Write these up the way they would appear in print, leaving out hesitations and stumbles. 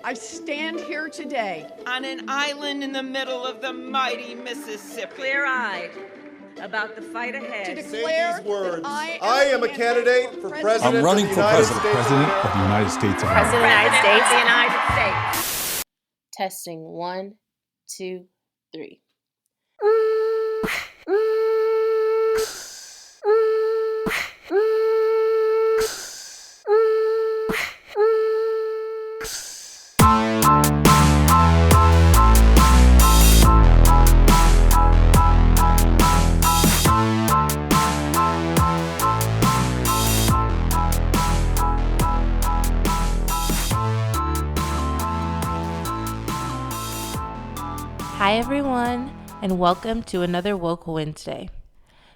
I stand here today on an island in the middle of the mighty Mississippi, clear-eyed about the fight ahead. to declare these words. that I am a candidate for president. I'm running for president of the United States of America. President of the United States. Testing 1, 2, 3. Hi everyone, and welcome to another Woke Wednesday.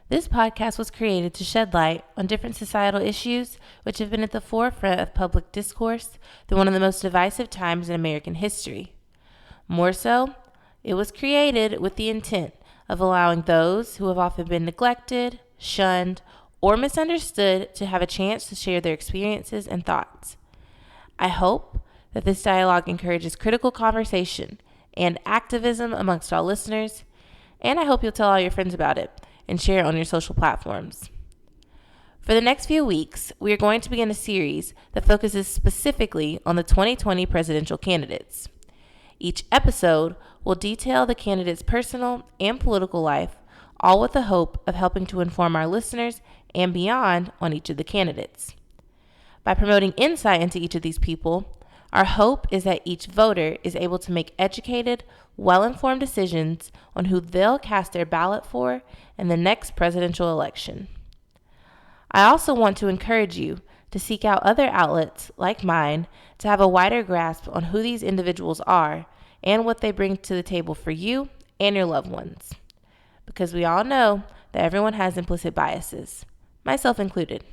This podcast was created to shed light on different societal issues which have been at the forefront of public discourse through one of the most divisive times in American history. More so, it was created with the intent of allowing those who have often been neglected, shunned, or misunderstood to have a chance to share their experiences and thoughts. I hope that this dialogue encourages critical conversation and activism amongst all listeners, and I hope you'll tell all your friends about it and share it on your social platforms. For the next few weeks, we are going to begin a series that focuses specifically on the 2020 presidential candidates. Each episode will detail the candidate's personal and political life, all with the hope of helping to inform our listeners and beyond on each of the candidates. By promoting insight into each of these people, our hope is that each voter is able to make educated, well-informed decisions on who they'll cast their ballot for in the next presidential election. I also want to encourage you to seek out other outlets like mine to have a wider grasp on who these individuals are and what they bring to the table for you and your loved ones. Because we all know that everyone has implicit biases, myself included.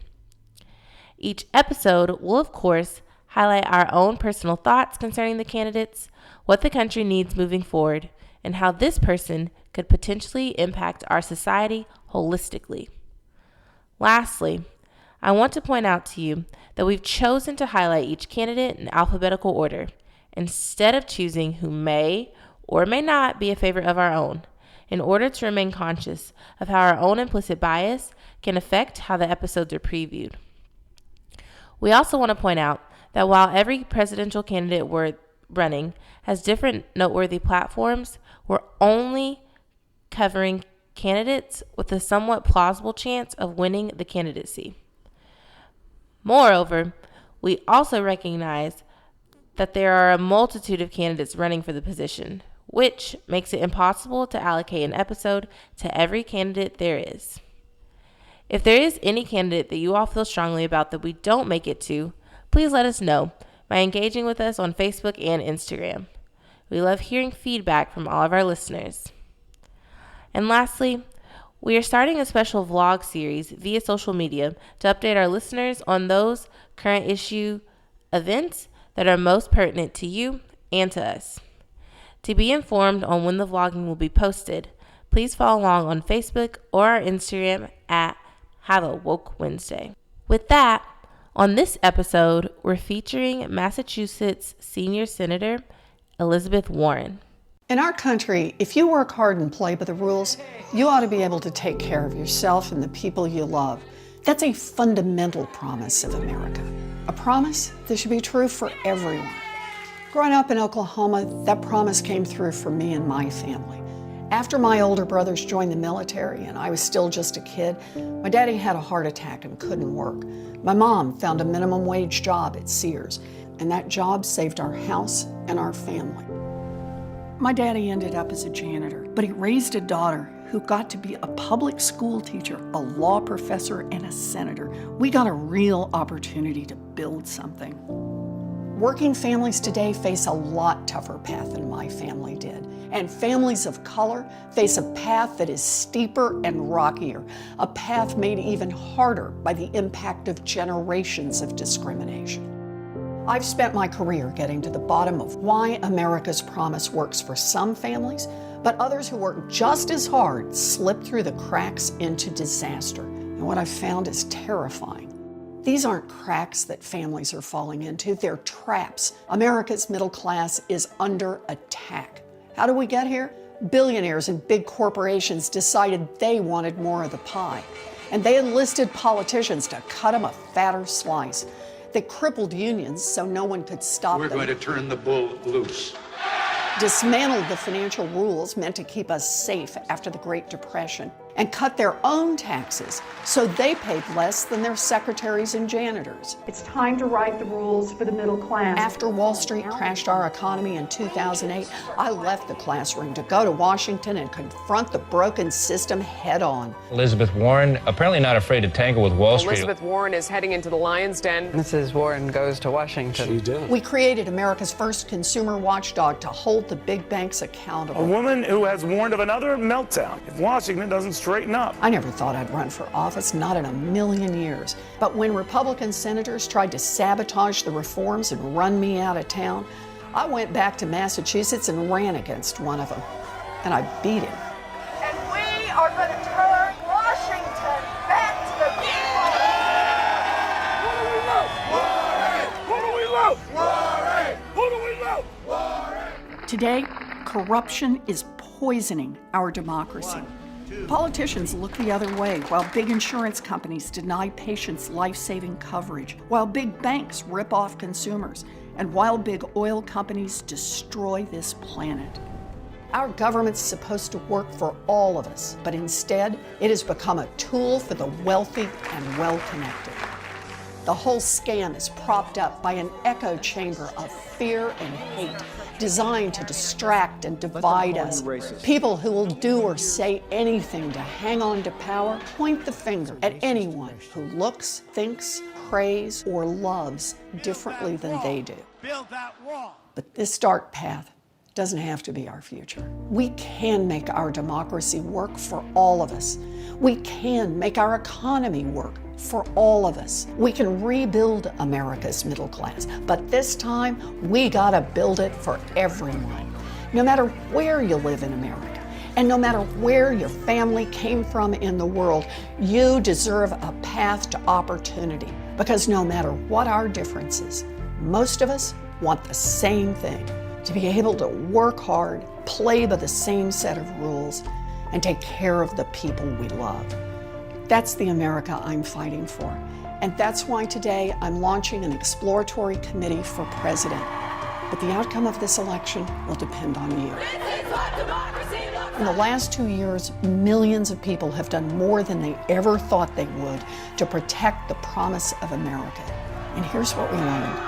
Each episode will, of course, highlight our own personal thoughts concerning the candidates, what the country needs moving forward, and how this person could potentially impact our society holistically. Lastly, I want to point out to you that we've chosen to highlight each candidate in alphabetical order, instead of choosing who may or may not be a favorite of our own, in order to remain conscious of how our own implicit bias can affect how the episodes are previewed. We also want to point out that while every presidential candidate we're running has different noteworthy platforms, we're only covering candidates with a somewhat plausible chance of winning the candidacy. Moreover, we also recognize that there are a multitude of candidates running for the position, which makes it impossible to allocate an episode to every candidate there is. If there is any candidate that you all feel strongly about that we don't make it to, please let us know by engaging with us on Facebook and Instagram. We love hearing feedback from all of our listeners. And lastly, we are starting a special vlog series via social media to update our listeners on those current issue events that are most pertinent to you and to us. To be informed on when the vlogging will be posted, please follow along on Facebook or our Instagram at Have a Woke Wednesday. With that, on this episode, we're featuring Massachusetts Senior Senator Elizabeth Warren. In our country, if you work hard and play by the rules, you ought to be able to take care of yourself and the people you love. That's a fundamental promise of America. A promise that should be true for everyone. Growing up in Oklahoma, that promise came through for me and my family. After my older brothers joined the military and I was still just a kid, my daddy had a heart attack and couldn't work. My mom found a minimum wage job at Sears, and that job saved our house and our family. My daddy ended up as a janitor, but he raised a daughter who got to be a public school teacher, a law professor, and a senator. We got a real opportunity to build something. Working families today face a lot tougher path than my family did. And families of color face a path that is steeper and rockier, a path made even harder by the impact of generations of discrimination. I've spent my career getting to the bottom of why America's promise works for some families, but others who work just as hard slip through the cracks into disaster. And what I've found is terrifying. These aren't cracks that families are falling into, they're traps. America's middle class is under attack. How did we get here? Billionaires and big corporations decided they wanted more of the pie, and they enlisted politicians to cut them a fatter slice. They crippled unions so no one could stop them. We're going to turn the bull loose. Dismantled the financial rules meant to keep us safe after the Great Depression, and cut their own taxes so they paid less than their secretaries and janitors. It's time to write the rules for the middle class. After Wall Street crashed our economy in 2008, I left the classroom to go to Washington and confront the broken system head on. Elizabeth Warren, apparently not afraid to tangle with Wall Street. Elizabeth Warren is heading into the lion's den. Mrs. Warren goes to Washington. She did. We created America's first consumer watchdog to hold the big banks accountable. A woman who has warned of another meltdown if Washington doesn't straighten up. I never thought I'd run for office, not in a million years. But when Republican senators tried to sabotage the reforms and run me out of town, I went back to Massachusetts and ran against one of them. And I beat him. And we are going to turn Washington back to the people. Who do we love? Warren! Who do we love? Warren! Today, corruption is poisoning our democracy. Politicians look the other way while big insurance companies deny patients life-saving coverage, while big banks rip off consumers, and while big oil companies destroy this planet. Our government's supposed to work for all of us, but instead, it has become a tool for the wealthy and well-connected. The whole scam is propped up by an echo chamber of fear and hate, designed to distract and divide us. People who will do or say anything to hang on to power point the finger at anyone who looks, thinks, prays, or loves differently than they do. Build that wall. But this dark path doesn't have to be our future. We can make our democracy work for all of us. We can make our economy work for all of us. We can rebuild America's middle class, but this time we gotta build it for everyone. No matter where you live in America, and no matter where your family came from in the world, you deserve a path to opportunity. Because no matter what our differences, most of us want the same thing: to be able to work hard, play by the same set of rules, and take care of the people we love. That's the America I'm fighting for. And that's why today I'm launching an exploratory committee for president. But the outcome of this election will depend on you. In the last 2 years, millions of people have done more than they ever thought they would to protect the promise of America. And here's what we learned.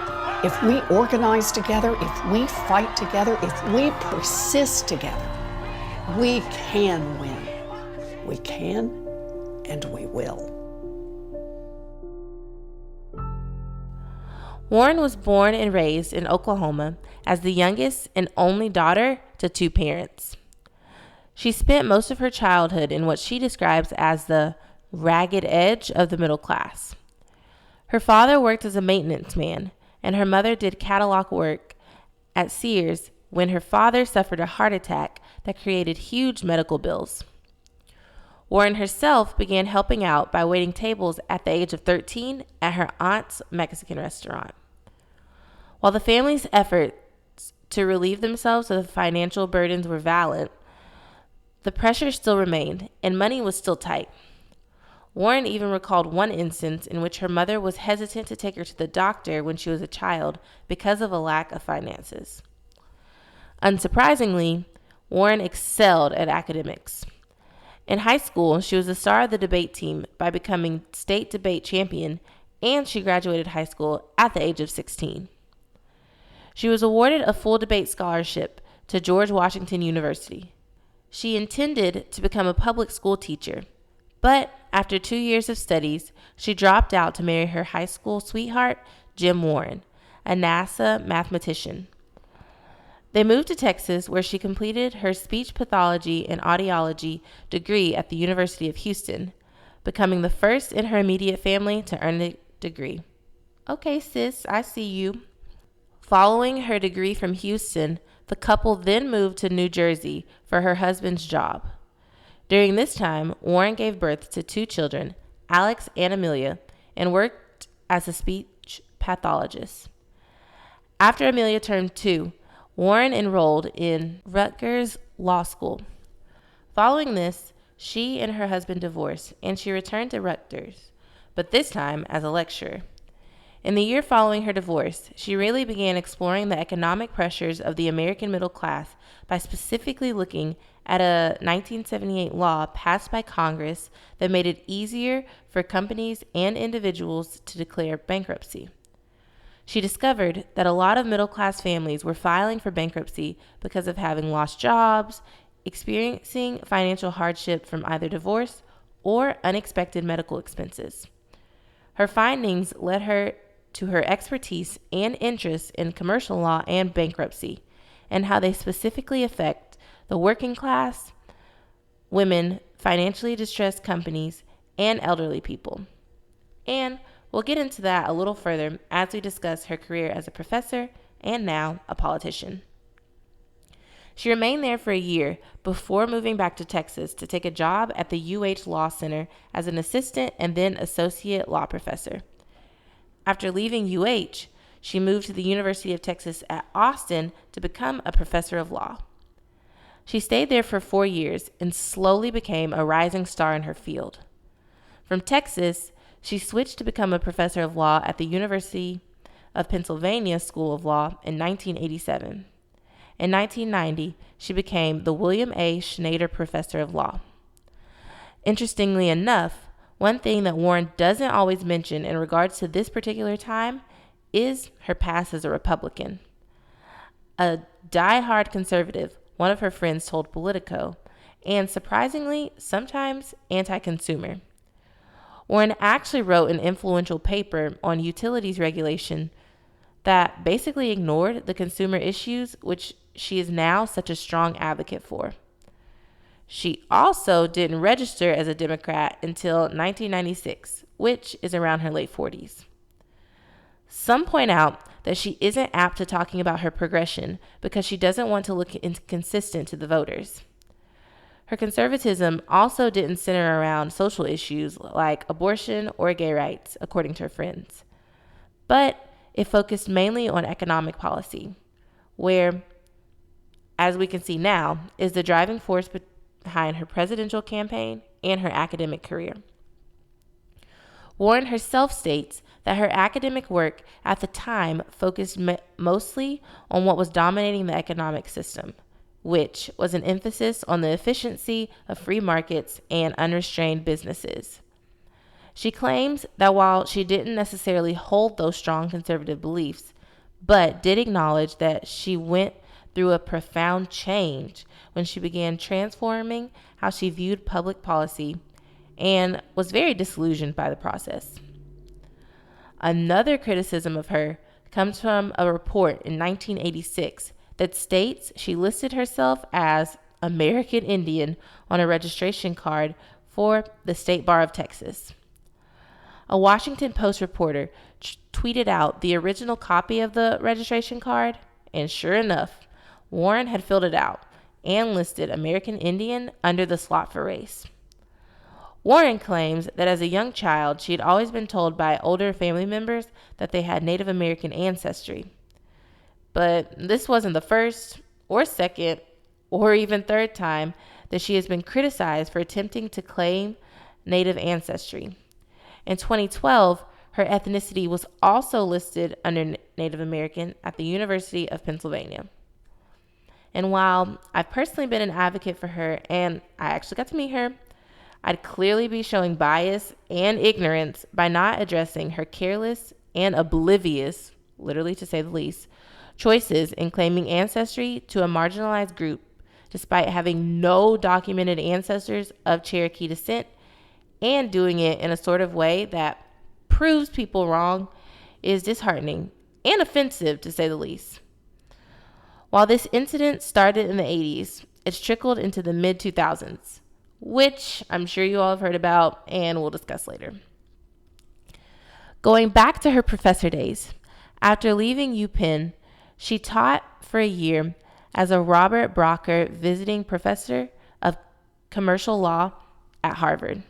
If we organize together, if we fight together, if we persist together, we can win. We can, and we will. Warren was born and raised in Oklahoma as the youngest and only daughter to two parents. She spent most of her childhood in what she describes as the ragged edge of the middle class. Her father worked as a maintenance man, and her mother did catalog work at Sears when her father suffered a heart attack that created huge medical bills. Warren herself began helping out by waiting tables at the age of 13 at her aunt's Mexican restaurant. While the family's efforts to relieve themselves of the financial burdens were valiant, the pressure still remained, and money was still tight. Warren even recalled one instance in which her mother was hesitant to take her to the doctor when she was a child because of a lack of finances. Unsurprisingly, Warren excelled at academics. In high school, she was the star of the debate team by becoming state debate champion, and she graduated high school at the age of 16. She was awarded a full debate scholarship to George Washington University. She intended to become a public school teacher, but after 2 years of studies, she dropped out to marry her high school sweetheart, Jim Warren, a NASA mathematician. They moved to Texas, where she completed her speech pathology and audiology degree at the University of Houston, becoming the first in her immediate family to earn the degree. Okay, sis, I see you. Following her degree from Houston, the couple then moved to New Jersey for her husband's job. During this time, Warren gave birth to 2 children, Alex and Amelia, and worked as a speech pathologist. After Amelia turned 2, Warren enrolled in Rutgers Law School. Following this, she and her husband divorced, and she returned to Rutgers, but this time as a lecturer. In the year following her divorce, she really began exploring the economic pressures of the American middle class by specifically looking at a 1978 law passed by Congress that made it easier for companies and individuals to declare bankruptcy. She discovered that a lot of middle-class families were filing for bankruptcy because of having lost jobs, experiencing financial hardship from either divorce or unexpected medical expenses. Her findings led her to her expertise and interest in commercial law and bankruptcy, and how they specifically affect the working class, women, financially distressed companies, and elderly people. And we'll get into that a little further as we discuss her career as a professor and now a politician. She remained there for a year before moving back to Texas to take a job at the UH Law Center as an assistant and then associate law professor. After leaving UH, she moved to the University of Texas at Austin to become a professor of law. She stayed there for 4 years and slowly became a rising star in her field. From Texas, she switched to become a professor of law at the University of Pennsylvania School of Law in 1987. In 1990, she became the William A. Schneider Professor of Law. Interestingly enough, one thing that Warren doesn't always mention in regards to this particular time is her past as a Republican. A die-hard conservative, one of her friends told Politico, and surprisingly, sometimes anti-consumer. Warren actually wrote an influential paper on utilities regulation that basically ignored the consumer issues which she is now such a strong advocate for. She also didn't register as a Democrat until 1996, which is around her late 40s. Some point out that she isn't apt to talking about her progression because she doesn't want to look inconsistent to the voters. Her conservatism also didn't center around social issues like abortion or gay rights, according to her friends. But it focused mainly on economic policy, where, as we can see now, is the driving force behind her presidential campaign and her academic career. Warren herself states that her academic work at the time focused mostly on what was dominating the economic system, which was an emphasis on the efficiency of free markets and unrestrained businesses. She claims that while she didn't necessarily hold those strong conservative beliefs, but did acknowledge that she went through a profound change when she began transforming how she viewed public policy and was very disillusioned by the process. Another criticism of her comes from a report in 1986 that states she listed herself as American Indian on a registration card for the State Bar of Texas. A Washington Post reporter tweeted out the original copy of the registration card, and sure enough, Warren had filled it out and listed American Indian under the slot for race. Warren claims that as a young child, she had always been told by older family members that they had Native American ancestry. But this wasn't the first or second or even third time that she has been criticized for attempting to claim Native ancestry. In 2012, her ethnicity was also listed under Native American at the University of Pennsylvania. And while I've personally been an advocate for her and I actually got to meet her, I'd clearly be showing bias and ignorance by not addressing her careless and oblivious, literally to say the least, choices in claiming ancestry to a marginalized group despite having no documented ancestors of Cherokee descent and doing it in a sort of way that proves people wrong is disheartening and offensive to say the least. While this incident started in the 80s, it's trickled into the mid-2000s, which I'm sure you all have heard about and we'll discuss later. Going back to her professor days, after leaving UPenn, she taught for a year as a Robert Brocker visiting professor of commercial law at Harvard.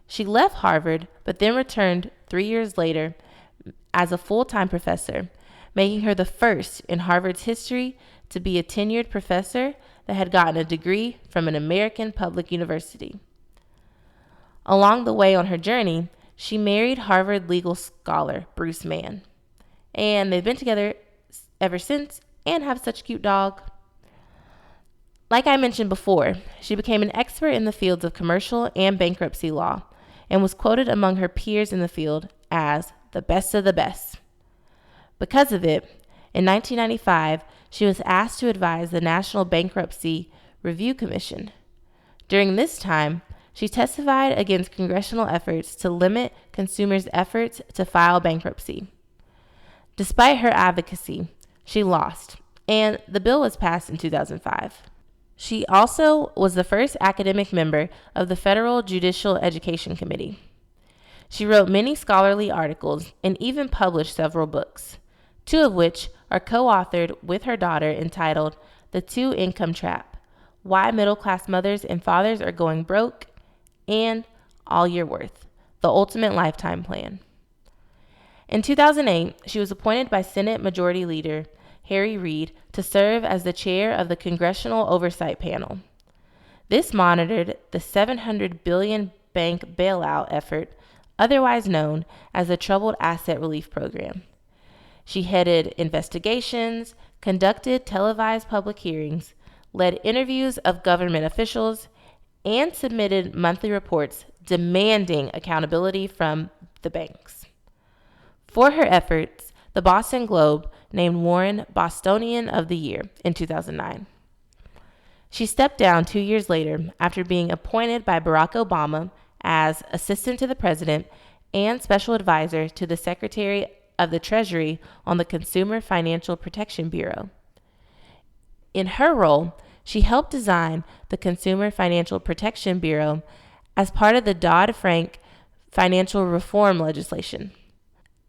She left Harvard, but then returned 3 years later as a full-time professor, making her the first in Harvard's history to be a tenured professor that had gotten a degree from an American public university. Along the way on her journey, she married Harvard legal scholar Bruce Mann, and they've been together ever since and have such a cute dog. Like I mentioned before, she became an expert in the fields of commercial and bankruptcy law and was quoted among her peers in the field as the best of the best. Because of it, in 1995, she was asked to advise the National Bankruptcy Review Commission. During this time, she testified against congressional efforts to limit consumers' efforts to file bankruptcy. Despite her advocacy, she lost, and the bill was passed in 2005. She also was the first academic member of the Federal Judicial Education Committee. She wrote many scholarly articles and even published several books, two of which are co-authored with her daughter, entitled The Two-Income Trap: Why Middle-Class Mothers and Fathers Are Going Broke, and All You're Worth: The Ultimate Lifetime Plan. In 2008, she was appointed by Senate Majority Leader Harry Reid to serve as the chair of the Congressional Oversight Panel. This monitored the $700 billion bank bailout effort, otherwise known as the Troubled Asset Relief Program. She headed investigations, conducted televised public hearings, led interviews of government officials, and submitted monthly reports demanding accountability from the banks. For her efforts, the Boston Globe named Warren Bostonian of the Year in 2009. She stepped down 2 years later after being appointed by Barack Obama as assistant to the president and special advisor to the Secretary of the Treasury on the Consumer Financial Protection Bureau. In her role, she helped design the Consumer Financial Protection Bureau as part of the Dodd-Frank financial reform legislation.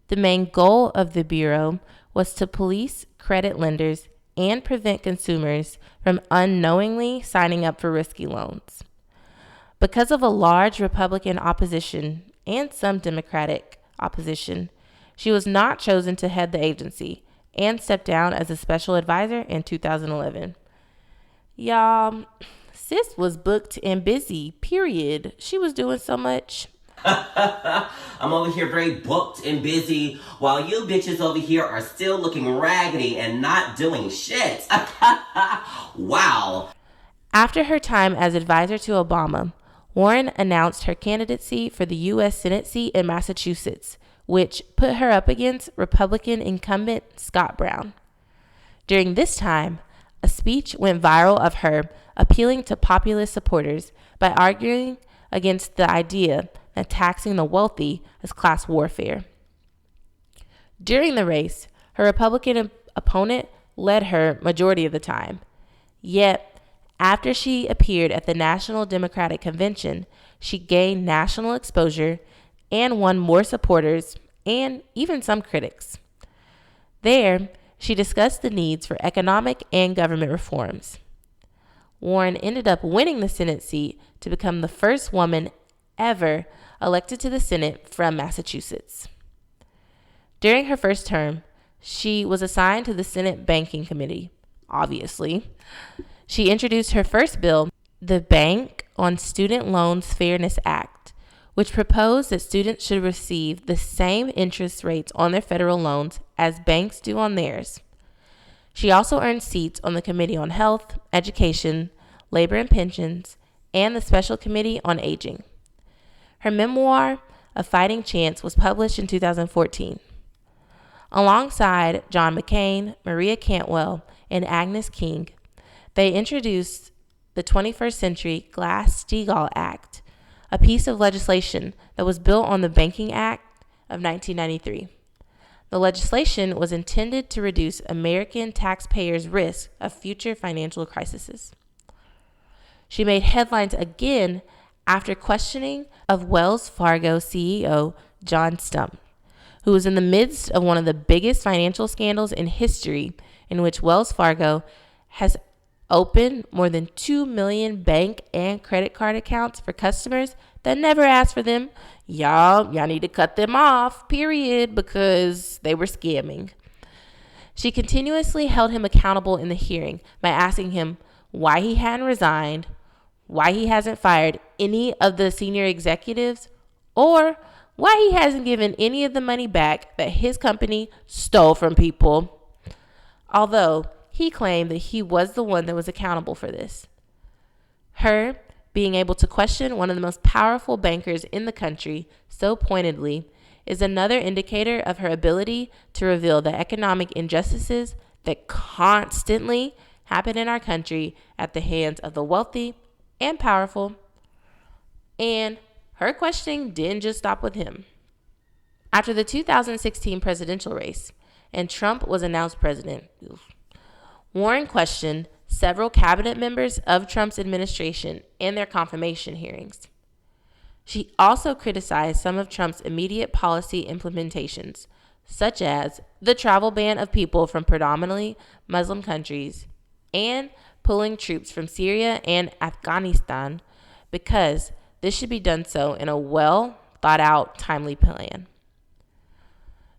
The main goal of the Bureau was to police credit lenders and prevent consumers from unknowingly signing up for risky loans. Because of a large Republican opposition and some Democratic opposition, she was not chosen to head the agency and stepped down as a special advisor in 2011. Y'all, sis was booked and busy, period. She was doing so much. I'm over here very booked and busy while you bitches over here are still looking raggedy and not doing shit. Wow. After her time as advisor to Obama, Warren announced her candidacy for the U.S. Senate seat in Massachusetts, which put her up against Republican incumbent Scott Brown. During this time, a speech went viral of her appealing to populist supporters by arguing against the idea that taxing the wealthy is class warfare. During the race, her Republican opponent led her majority of the time. Yet, after she appeared at the National Democratic Convention, she gained national exposure and won more supporters and even some critics. There, she discussed the needs for economic and government reforms. Warren ended up winning the Senate seat to become the first woman ever elected to the Senate from Massachusetts. During her first term, she was assigned to the Senate Banking Committee, obviously. She introduced her first bill, the Bank on Student Loans Fairness Act, which proposed that students should receive the same interest rates on their federal loans as banks do on theirs. She also earned seats on the Committee on Health, Education, Labor and Pensions, and the Special Committee on Aging. Her memoir, A Fighting Chance, was published in 2014. Alongside John McCain, Maria Cantwell, and Agnes King, they introduced the 21st Century Glass-Steagall Act, a piece of legislation that was built on the Banking Act of 1993. The legislation was intended to reduce American taxpayers' risk of future financial crises. She made headlines again after questioning of Wells Fargo CEO John Stump, who was in the midst of one of the biggest financial scandals in history, in which Wells Fargo has opened more than 2 million bank and credit card accounts for customers that never asked for them. Y'all need to cut them off, period, because they were scamming. She continuously held him accountable in the hearing by asking him why he hadn't resigned, why he hasn't fired any of the senior executives, or why he hasn't given any of the money back that his company stole from people. Although he claimed that he was the one that was accountable for this. Her being able to question one of the most powerful bankers in the country so pointedly is another indicator of her ability to reveal the economic injustices that constantly happen in our country at the hands of the wealthy and powerful. And her questioning didn't just stop with him. After the 2016 presidential race and Trump was announced president, Warren questioned several cabinet members of Trump's administration in their confirmation hearings. She also criticized some of Trump's immediate policy implementations, such as the travel ban of people from predominantly Muslim countries and pulling troops from Syria and Afghanistan, because this should be done so in a well thought out, timely plan.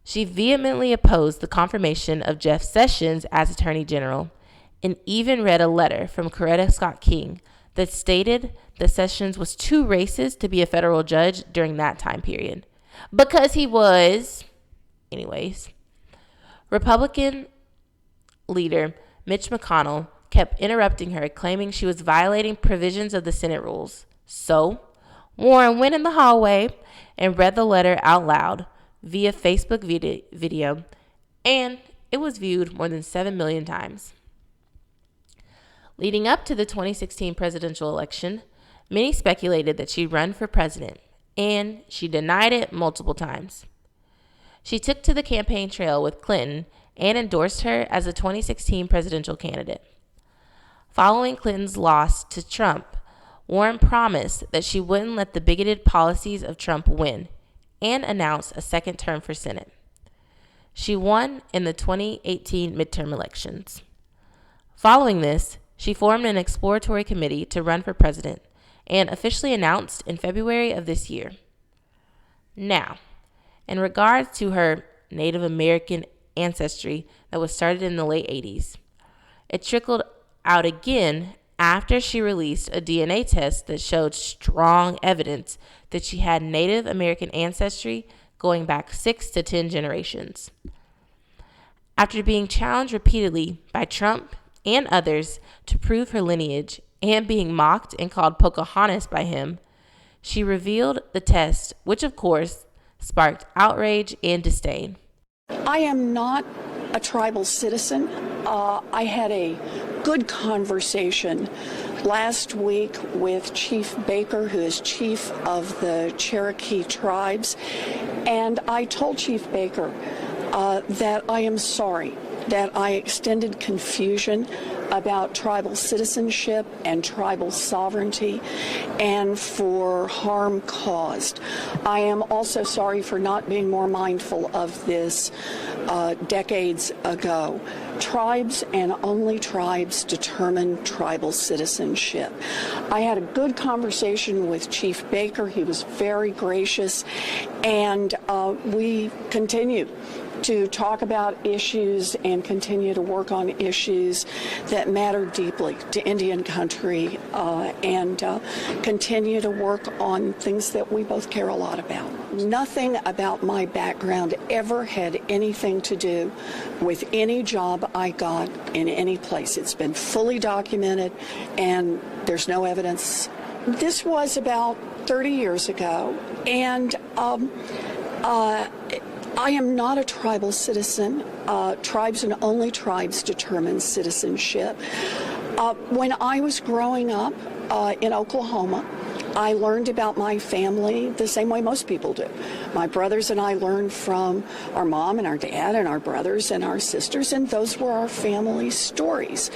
She vehemently opposed the confirmation of Jeff Sessions as Attorney General and even read a letter from Coretta Scott King that stated that Sessions was too racist to be a federal judge during that time period. Because he was. Anyways, Republican leader Mitch McConnell kept interrupting her, claiming she was violating provisions of the Senate rules. So, Warren went in the hallway and read the letter out loud via Facebook video, and it was viewed more than 7 million times. Leading up to the 2016 presidential election, many speculated that she'd run for president, and she denied it multiple times. She took to the campaign trail with Clinton and endorsed her as a 2016 presidential candidate. Following Clinton's loss to Trump, Warren promised that she wouldn't let the bigoted policies of Trump win and announced a second term for Senate. She won in the 2018 midterm elections. Following this, she formed an exploratory committee to run for president and officially announced in February of this year. Now, in regards to her Native American ancestry that was started in the late 80s, it trickled out again after she released a DNA test that showed strong evidence that she had Native American ancestry going back 6 to 10 generations. After being challenged repeatedly by Trump and others to prove her lineage and being mocked and called Pocahontas by him, she revealed the test, which of course sparked outrage and disdain. I am not a tribal citizen. I had a good conversation last week with Chief Baker, who is chief of the Cherokee tribes, and I told Chief Baker that I am sorry that I extended confusion about tribal citizenship and tribal sovereignty and for harm caused. I am also sorry for not being more mindful of this decades ago. Tribes and only tribes determine tribal citizenship. I had a good conversation with Chief Baker. He was very gracious, and we continue to talk about issues and continue to work on issues that matter deeply to Indian country and continue to work on things that we both care a lot about. Nothing about my background ever had anything to do with any job I got in any place. It's been fully documented and there's no evidence. This was about 30 years ago, and I am not a tribal citizen. Tribes and only tribes determine citizenship. When I was growing up in Oklahoma, I learned about my family the same way most people do. My brothers and I learned from our mom and our dad and our brothers and our sisters, and those were our family stories.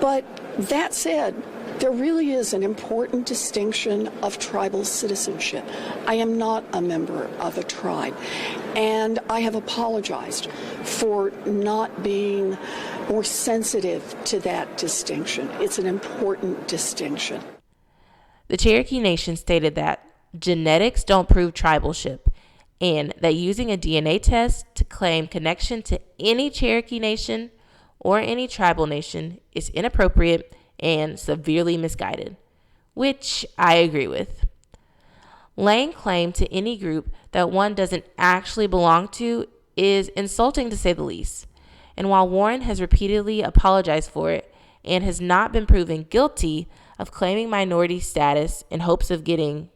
But that said, there really is an important distinction of tribal citizenship. I am not a member of a tribe, and I have apologized for not being more sensitive to that distinction. It's an important distinction. The Cherokee Nation stated that genetics don't prove tribalship, and that using a DNA test to claim connection to any Cherokee Nation or any tribal nation is inappropriate and severely misguided, which I agree with. Laying claim to any group that one doesn't actually belong to is insulting, to say the least. And while Warren has repeatedly apologized for it and has not been proven guilty of claiming minority status in hopes of getting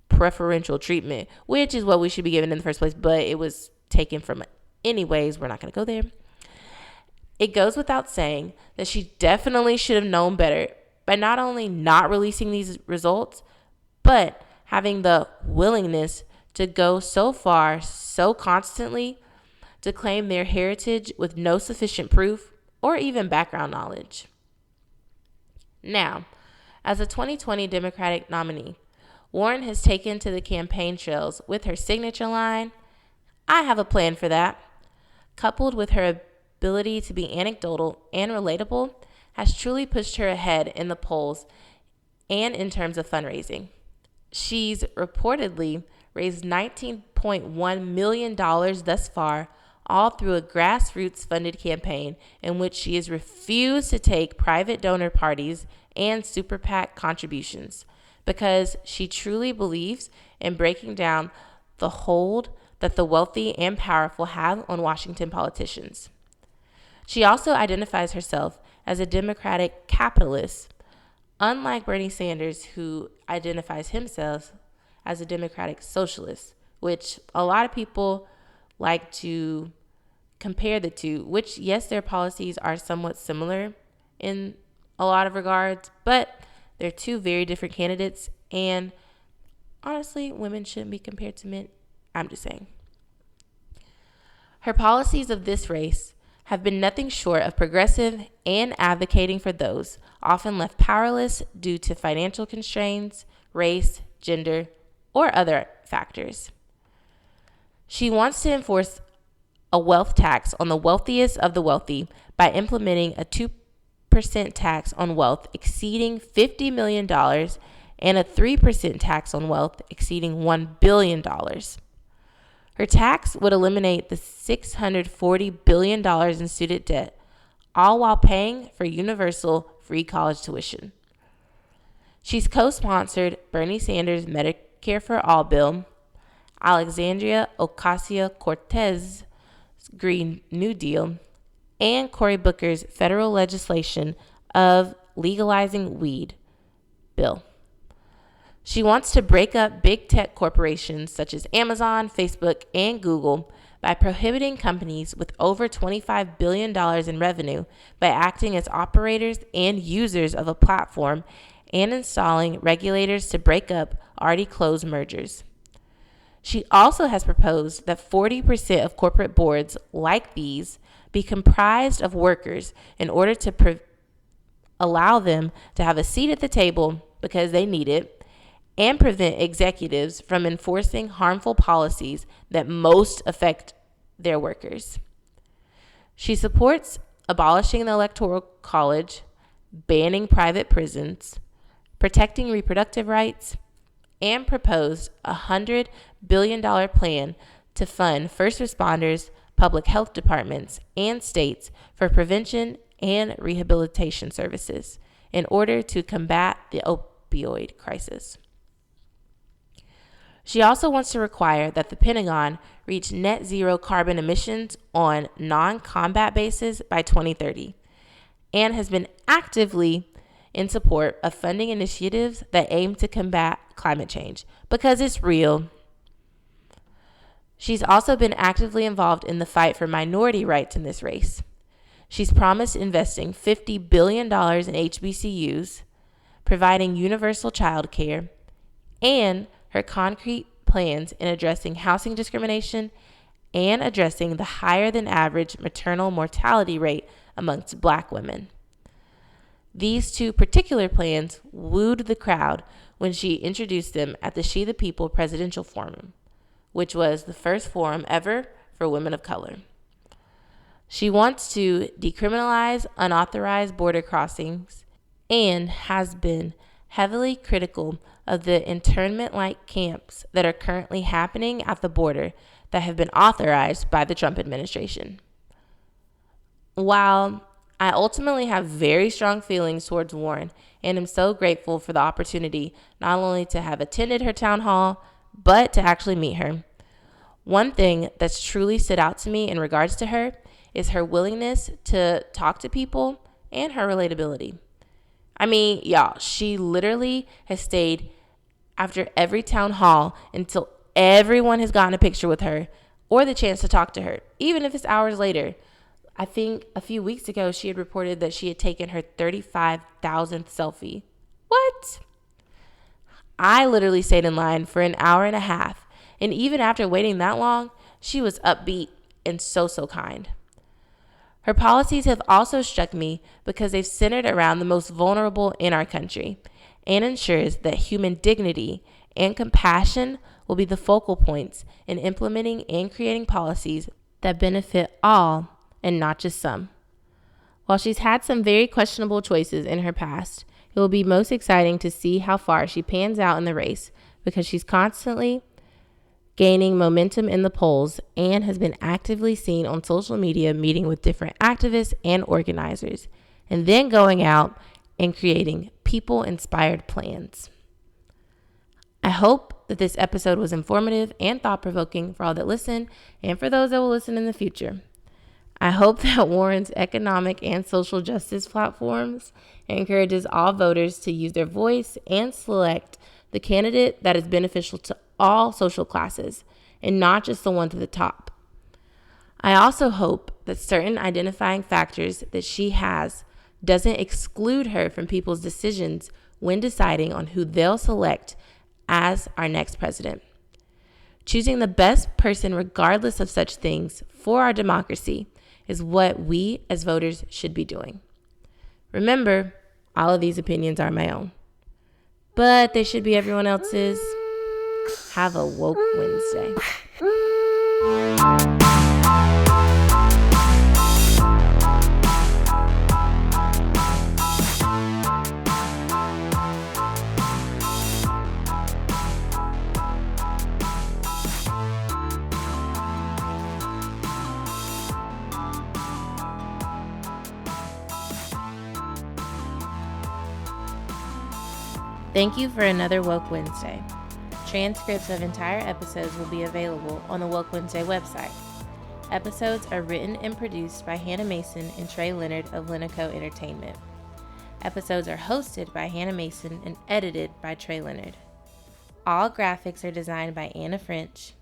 preferential treatment, which is what we should be given in the first place, but it was taken from it anyways, we're not going to go there. It goes without saying that she definitely should have known better by not only not releasing these results, but having the willingness to go so far, so constantly, to claim their heritage with no sufficient proof or even background knowledge. Now, as a 2020 Democratic nominee, Warren has taken to the campaign trails with her signature line, "I have a plan for that," coupled with her ability to be anecdotal and relatable, has truly pushed her ahead in the polls and in terms of fundraising. She's reportedly raised $19.1 million thus far, all through a grassroots-funded campaign in which she has refused to take private donor parties and super PAC contributions, because she truly believes in breaking down the hold that the wealthy and powerful have on Washington politicians. She also identifies herself as a Democratic capitalist, unlike Bernie Sanders, who identifies himself as a Democratic socialist, which a lot of people like to compare the two, which, yes, their policies are somewhat similar in a lot of regards, but they're two very different candidates, and honestly, women shouldn't be compared to men. I'm just saying. Her policies of this race have been nothing short of progressive and advocating for those often left powerless due to financial constraints, race, gender, or other factors. She wants to enforce a wealth tax on the wealthiest of the wealthy by implementing a 2% tax on wealth exceeding $50 million and a 3% tax on wealth exceeding $1 billion. Her tax would eliminate the $640 billion in student debt, all while paying for universal free college tuition. She's co-sponsored Bernie Sanders' Medicare for All bill, Alexandria Ocasio-Cortez's Green New Deal, and Cory Booker's federal legislation of legalizing weed bill. She wants to break up big tech corporations such as Amazon, Facebook, and Google by prohibiting companies with over $25 billion in revenue by acting as operators and users of a platform and installing regulators to break up already closed mergers. She also has proposed that 40% of corporate boards like these be comprised of workers in order to allow them to have a seat at the table because they need it, and prevent executives from enforcing harmful policies that most affect their workers. She supports abolishing the Electoral College, banning private prisons, protecting reproductive rights, and proposed a $100 billion plan to fund first responders, public health departments, and states for prevention and rehabilitation services in order to combat the opioid crisis. She also wants to require that the Pentagon reach net zero carbon emissions on non-combat bases by 2030, and has been actively in support of funding initiatives that aim to combat climate change because it's real. She's also been actively involved in the fight for minority rights in this race. She's promised investing $50 billion in HBCUs, providing universal child care, and her concrete plans in addressing housing discrimination and addressing the higher than average maternal mortality rate amongst Black women. These two particular plans wooed the crowd when she introduced them at the She the People Presidential Forum, which was the first forum ever for women of color. She wants to decriminalize unauthorized border crossings and has been heavily critical of the internment-like camps that are currently happening at the border that have been authorized by the Trump administration. While I ultimately have very strong feelings towards Warren and am so grateful for the opportunity not only to have attended her town hall, but to actually meet her, one thing that's truly stood out to me in regards to her is her willingness to talk to people and her relatability. I mean, y'all, she literally has stayed after every town hall until everyone has gotten a picture with her or the chance to talk to her, even if it's hours later. I think a few weeks ago, she had reported that she had taken her 35,000th selfie. What? I literally stayed in line for an hour and a half, and even after waiting that long, she was upbeat and so kind. Her policies have also struck me because they've centered around the most vulnerable in our country and ensures that human dignity and compassion will be the focal points in implementing and creating policies that benefit all and not just some. While she's had some very questionable choices in her past, it will be most exciting to see how far she pans out in the race because she's constantly gaining momentum in the polls and has been actively seen on social media meeting with different activists and organizers, and then going out and creating people-inspired plans. I hope that this episode was informative and thought-provoking for all that listen and for those that will listen in the future. I hope that Warren's economic and social justice platforms encourages all voters to use their voice and select the candidate that is beneficial to all social classes and not just the ones at the top. I also hope that certain identifying factors that she has doesn't exclude her from people's decisions when deciding on who they'll select as our next president. Choosing the best person regardless of such things for our democracy is what we as voters should be doing. Remember, all of these opinions are my own, but they should be everyone else's. Have a woke Wednesday. Thank you for another Woke Wednesday. Transcripts of entire episodes will be available on the Woke Wednesday website. Episodes are written and produced by Hannah Mason and Trey Leonard of Lenico Entertainment. Episodes are hosted by Hannah Mason and edited by Trey Leonard. All graphics are designed by Anna French.